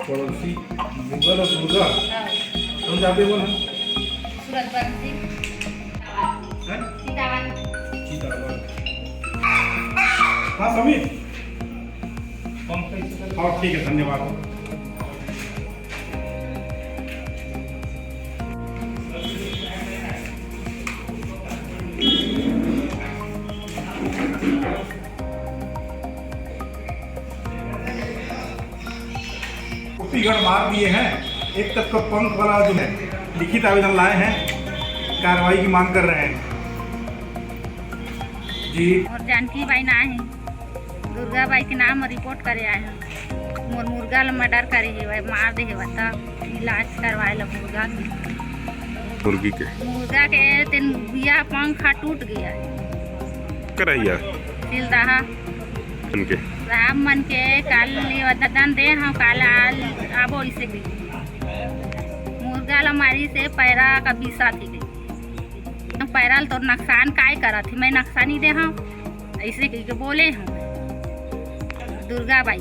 पड़ोसी मुगल और दुर्गा कौन जाते हो ना सीतावन हाँ समीर हाँ ठीक है धन्यवाद। कुर्सीगढ़ मार दिए हैं। एक तक तो पंख वाला जो है लिखित आवेदन लाए हैं, कार्रवाई की मांग कर रहे हैं जी। और जानकी बाई ना है, दुर्गा बाई के नाम रिपोर्ट करे आए हैं। मोर मुर्गा ल मर्डर करे है, मार दे है, बता इलाज करवाए ला मुर्गा के तेन बिया पंखा टूट गया है करैया दिल रहा उनके राम मन के काल वदन दे हम काल आबो इसे भी मुर्गा ल मारी से पैरा का बीसा थी गई पैरा तो नुकसान काय करा थी, मैं नुकसानी दे हम ऐसे कही के बोले हम दुर्गा बाई।